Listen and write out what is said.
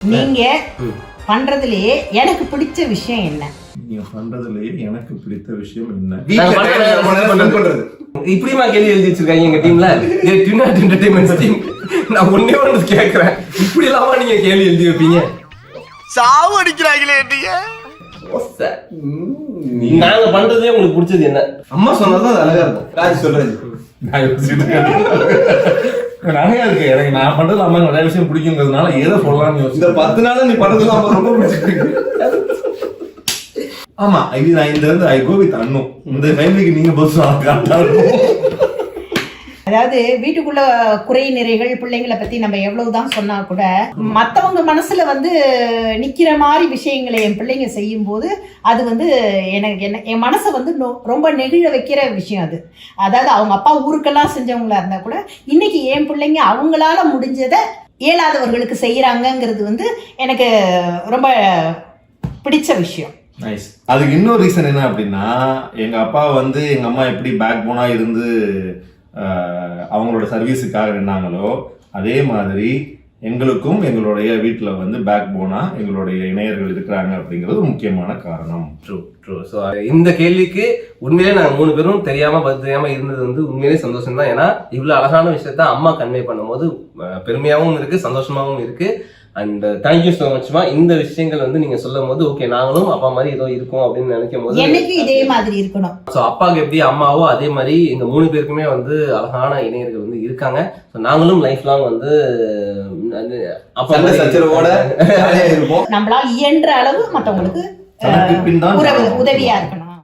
நீங்க பண்றதுலயே எனக்கு பிடிச்ச விஷயம் என்ன? நீங்க பண்றதுலயே எனக்கு பிடித்த விஷயம் என்ன? பண்றது இப்படிமா கேள்வி எழுதி வச்சிருக்காங்க எங்க டீம்ல. Entertainment team. நான் ஒன்னே ஒன்று கேட்கறேன், இப்படி இல்லாம நீங்க கேள்வி எழுதி வைப்பீங்க? சாவு அடிக்கிறாங்களே நீங்க. நாங்க பண்றதே உங்களுக்கு பிடிச்சது என்ன? அம்மா சொன்னதான் அது அழகா இருக்கும். ராஜ் சொல்றது நிறைய இருக்கு. எனக்கு நான் பண்றது அம்மா நிறைய விஷயம் பிடிக்குங்கிறதுனால எதை சொல்லலாம்னு இந்த 10 நாளா நீ பண்றதுலாம் அம்மா ரொம்ப பிடிச்சிருக்கு. ஆமா, இது நான் இந்த இருந்து ஐ கோ வித் அண்ணு. இந்த ஃபேமிலிக்கு நீங்க பஸ் கரெக்டா இருக்கும். அதாவது வீட்டுக்குள்ள குறை நிறைகள் பிள்ளைங்களை பத்தி நம்ம எவ்வளவுதான் சொன்னா கூட மத்தவங்க மனசுல நிக்கிற மாதிரி விஷயங்களை என் பிள்ளைங்க செய்யும் போது அது எனக்கு என் மனசை ரொம்ப நெகிழ வைக்கிற விஷயம் அது. அதாவது அவங்க அப்பா ஊருக்கெல்லாம் செஞ்சவங்களா இருந்தா கூட இன்னைக்கு என் பிள்ளைங்க அவங்களால முடிஞ்சதை இயலாதவர்களுக்கு செய்யறாங்கிறது எனக்கு ரொம்ப பிடிச்ச விஷயம். நைஸ். அதுக்கு இன்னொரு ரீசன் என்ன அப்படின்னா, எங்க அப்பா எங்க அம்மா எப்படி பேக் போனா இருந்து அவங்களோட சர்வீஸுக்காக நின்னாங்களோ அதே மாதிரி எங்களுக்கும் எங்களுடைய வீட்டில் பேக் போனா எங்களுடைய இணையர்கள் இருக்கிறாங்க அப்படிங்கிறது முக்கியமான காரணம். ட்ரூ. ஸோ இந்த கேள்விக்கு உண்மையிலே நாங்கள் 3 பேரும் தெரியாம இருந்தது உண்மையிலே சந்தோஷம் தான். ஏன்னா இவ்வளவு அழகான விஷயத்த அம்மா கன்வே பண்ணும்போது பெருமையாகவும் இருக்கு, சந்தோஷமாகவும் இருக்கு. அண்ட் தேங்க்யூ சோ மச்மா. இந்த விஷயங்கள் நீங்க சொல்லும் போது ஓகே, நாங்களும் அப்பா மாதிரி ஏதோ இருக்கும் அப்படின்னு நினைக்கும் போது எனக்கு இதே மாதிரி இருக்கணும். ஸோ அப்பாவுக்கு எப்படி அம்மாவோ அதே மாதிரி எங்க 3 பேருக்குமே அழகான இணையர்கள் இருக்காங்க. ஸோ நாங்களும் லைஃப் லாங் அப்பா சச்சரவோட இருப்போம். நம்மளால இயன்ற அளவு மற்றவங்களுக்கு உதவியா இருக்கணும்.